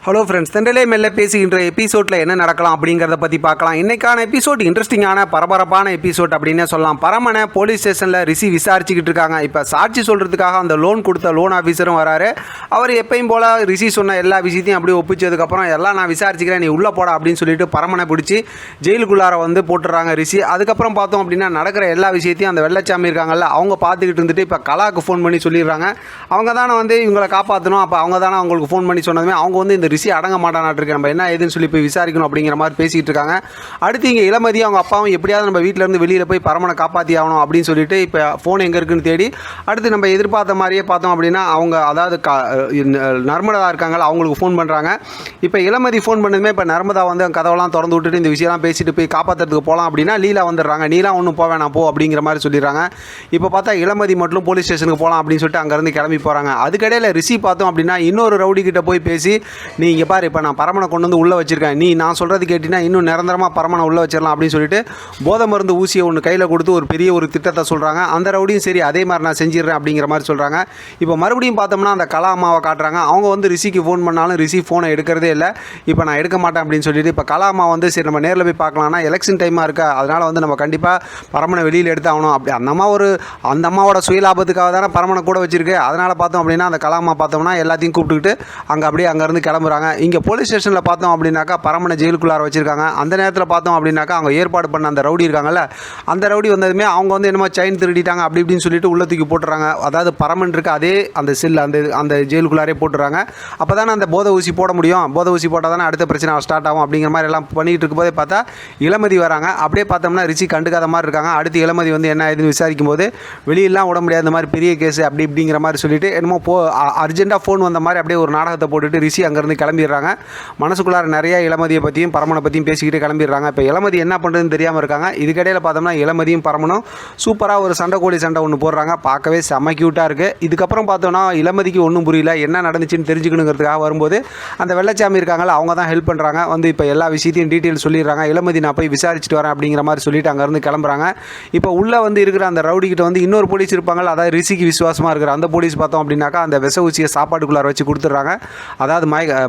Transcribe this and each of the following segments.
Hello friends, தென்றலே மெல்ல பேசுகின்ற எபிசோடில் என்ன நடக்கலாம் அப்படிங்கிறத பற்றி பார்க்கலாம். இன்றைக்கான எபிசோட் இன்ட்ரெஸ்டிங்கான பரபரப்பான எபிசோட் அப்படின்னே சொல்லலாம். பரமனை போலீஸ் ஸ்டேஷனில் விசாரிச்சுக்கிட்டு இருக்காங்க. இப்போ சாட்சி சொல்கிறதுக்காக அந்த லோன் கொடுத்த லோன் ஆஃபீஸரும் வராரு. அவர் எப்பயும் போல் ரிஷி சொன்ன எல்லா விஷயத்தையும் அப்படியே ஒப்பிச்சதுக்கப்புறம் எல்லாம் நான் விசாரிச்சுக்கிறேன், நீ உள்ளே போட அப்படின்னு சொல்லிட்டு பரமனை பிடிச்சி ஜெயிலுக்குள்ளார வந்து போட்டுறாங்க ரிஷி. அதுக்கப்புறம் பார்த்தோம் அப்படின்னா நடக்கிற எல்லா விஷயத்தையும் அந்த வெள்ளச்சாமி இருக்காங்கல்ல அவங்க பார்த்துக்கிட்டு இருந்துட்டு இப்போ கலாவுக்கு ஃபோன் பண்ணி சொல்லிடுறாங்க. அவங்க தானே வந்து இவங்களை காப்பாற்றணும். அப்போ அவங்க தானே அவங்களுக்கு ஃபோன் பண்ணி சொன்னதுமே அவங்க வந்து இந்த ரிஷி அடங்க மாட்டானாட்டிருக்கு, நம்ம என்ன ஏதுன்னு சொல்லி போய் விசாரிக்கணும் அப்படிங்கிற மாதிரி பேசிகிட்டு இருக்காங்க. அடுத்து இங்கே இளமதி அவங்க அப்பாவும் எப்படியாவது நம்ம வீட்டிலேருந்து வெளியில் போய் பரமனை காப்பாற்றி ஆகணும் அப்படின்னு சொல்லிட்டு இப்போ ஃபோன் எங்கே இருக்குன்னு தேடி அடுத்து நம்ம எதிர்பார்த்த மாதிரியே பார்த்தோம் அப்படின்னா அவங்க அதாவது நர்மதா இருக்காங்களா அவங்களுக்கு ஃபோன் பண்ணுறாங்க. இப்போ இளமதி ஃபோன் பண்ணதுமே இப்போ நர்மதா வந்து கதவெல்லாம் திறந்து விட்டுட்டு இந்த விஷயம்லாம் பேசிட்டு போய் காப்பாற்றுறதுக்கு போகலாம் அப்படின்னா லீலா வந்துடுறாங்க. நீலாம் ஒன்றும் போவேணா போ அப்படிங்கிற மாதிரி சொல்லிடுறாங்க. இப்போ பார்த்தா இளமதி மட்டும் போலீஸ் ஸ்டேஷனுக்கு போகலாம் அப்படின்னு சொல்லிட்டு அங்கேருந்து கிளம்பி போகிறாங்க. அதுக்கடையில் ரிஷி பார்த்தோம் அப்படின்னா இன்னொரு ரவுடி கிட்ட போய் பேசி, நீ இங்கே பாரு இப்போ நான் பரமனை கொண்டு வந்து உள்ளே வச்சிருக்கேன், நீ நான் சொல்கிறது கேட்டினா இன்னும் நிரந்தரமாக பரமனை உள்ளே வச்சிடலாம் அப்படின்னு சொல்லிட்டு போதை மருந்து ஊசியை ஒன்று கையில் கொடுத்து ஒரு பெரிய ஒரு திட்டத்தை சொல்கிறாங்க. அந்த ரவுடியும் சரி அதே மாதிரி நான் செஞ்சிடறேன் அப்படிங்கிற மாதிரி சொல்கிறாங்க. இப்போ மறுபடியும் பார்த்தோம்னா அந்த கலா அம்மாவை காட்டுறாங்க. அவங்க வந்து ரிஷிக்கு ஃபோன் பண்ணாலும் ரிஷி ஃபோனை எடுக்கிறதே இல்லை. இப்போ நான் எடுக்க மாட்டேன் அப்படின்னு சொல்லிட்டு இப்போ கலா அம்மா வந்து சரி நம்ம நேரில் போய் பார்க்கலாம்னா எலெக்ஷன் டைமாக இருக்கா, அதனால் வந்து நம்ம கண்டிப்பாக பரமனை வெளியில் எடுத்து ஆகணும் அப்படி அந்த அம்மாவோட சுயலாபத்துக்காக தானே பரமனை கூட வச்சிருக்கு. அதனால் பார்த்தோம் அப்படின்னா அந்த கலாமா பார்த்தோம்னா எல்லாத்தையும் கூப்பிட்டுக்கிட்டு அங்கேருந்து கிளம்புறாங்க. இங்கே போலீஸ் ஸ்டேஷனில் பார்த்தோம் அப்படின்னாக்கா பரமனை ஜெயிலுக்குள்ளார வச்சிருக்காங்க. அந்த நேரத்தில் பார்த்தோம் அப்படின்னாக்கா அவங்க ஏற்பாடு பண்ண அந்த ரவுடி இருக்காங்கல்ல அந்த ரவுடி வந்ததுமே அவங்க வந்து என்னமோ செயின் திருடிட்டாங்க அப்படி இப்படின்னு சொல்லிட்டு உள்ள தூக்கி போட்டுறாங்க. அதாவது பரமன் இருக்க அதே அந்த செல் அந்த ஜெயிலுக்குள்ளாரே போட்டுறாங்க. அப்போ தானே அந்த போதை ஊசி போட முடியும், போதை ஊசி போட்டால் தானே அடுத்த பிரச்சனை ஸ்டார்ட் ஆகும் அப்படிங்கிற மாதிரி எல்லாம் பண்ணிகிட்டு இருக்கும்போதே பார்த்தா இளமதி வராங்க. அப்படியே பார்த்தோம்னா ரிஷி கண்டுக்காத மாதிரி இருக்காங்க. அடுத்து இளமதி வந்து என்ன ஆகுதுன்னு விசாரிக்கும் போது வெளியெல்லாம் விட முடியாது, இந்த மாதிரி பெரிய கேஸ் அப்படி இப்படிங்கிற மாதிரி சொல்லிட்டு என்னமோ அர்ஜென்ட்டாக ஃபோன் வந்த மாதிரி அப்படியே ஒரு நாடகத்தை போட்டுட்டு ரிஷி அங்கேருந்து கிளம்பிடுறாங்க. மனசுக்குள்ளார நிறைய இளமதியை பற்றியும் பரமனை பற்றியும் பேசிக்கிட்டு கிளம்பிடுறாங்க. இப்போ இளமதி என்ன பண்ணுறதுன்னு தெரியாமல் இருக்காங்க. இதுக்கடையில் பார்த்தோம்னா இளமதியும் பரமனும் சூப்பராக ஒரு சண்டை ஒன்று போடுறாங்க. பார்க்கவே செம்ம க்யூட்டாக இருக்குது. இதுக்கப்புறம் பார்த்தோன்னா இளமதிக்கு ஒன்றும் புரியல, என்ன நடந்துச்சுன்னு தெரிஞ்சுக்கணுங்கிறதுக்காக வரும்போது அந்த வெள்ளச்சாமி இருக்காங்களா அவங்க தான் ஹெல்ப் பண்ணுறாங்க. வந்து இப்போ எல்லா விஷயத்தையும் டீட்டெயில் சொல்லிடுறாங்க. இளமதி நான் போய் விசாரிச்சுட்டு வரேன் அப்படிங்கிற மாதிரி சொல்லிட்டு அங்கேருந்து கிளம்புறாங்க. இப்போ உள்ளே வந்து இருக்கிற அந்த ரவுடிக்கிட்ட வந்து இன்னொரு போலீஸ் இருப்பாங்க, அதாவது ரிஷிக்கு விசுவாசமாக இருக்கிற அந்த போலீஸ் பார்த்தோம் அப்படின்னாக்கா அந்த விஷ ஊசியை சாப்பாட்டுக்குள்ளார வச்சு கொடுத்துட்றாங்க. அதாவது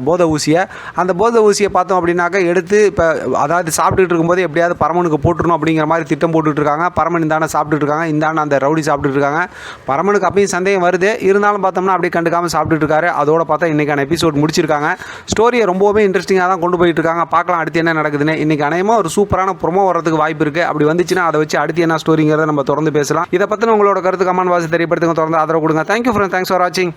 போதை ஊசியை அந்த போதை ஊசியை பார்த்தோம் அப்படின்னாக்கா எடுத்து இப்போ அதாவது சாப்பிட்டுட்டு இருக்கும்போது எப்படியாவது பரமனுக்கு போட்டுருணும் அப்படிங்கிற மாதிரி திட்டம் போட்டுட்டு இருக்காங்க. பரமன் இந்தாண்ட சாப்பிட்டுட்டு இருக்காங்க, இந்தாண்ட அந்த ரவுடி சாப்பிட்டுட்டு இருக்காங்க. பரமனுக்கு அப்பயும் சந்தேகம் வருது, இருந்தாலும் பார்த்தோம்னா அப்படியே கண்டுக்காமல் சாப்பிட்டுட்டு இருக்காரு. அதோட பார்த்தா இன்றைக்கான எபிசோட் முடிச்சிருக்காங்க. ஸ்டோரியை ரொம்பவே இன்ட்ரெஸ்டிங்காக தான் கொண்டு போயிட்டு இருக்காங்க. பார்க்கலாம் அடுத்து என்ன நடக்குதுன்னு. இன்றைக்கி அநேகமாக ஒரு சூப்பரான ப்ரொமோ வரதுக்கு வாய்ப்பு இருக்குது. அப்படி வந்துச்சுன்னா அதை வச்சு அடுத்து என்ன ஸ்டோரிங்கிறத நம்ம தொடர்ந்து பேசலாம். இதை பற்றின உங்களோட கருத்து கமெண்ட் வாசி தெரியப்படுத்துங்க. தொடர்ந்து ஆதரவு கொடுங்க. தேங்க்யூ ஃப்ரெண்ட்ஸ், தேங்க்ஸ் ஃபார் வாட்சிங்.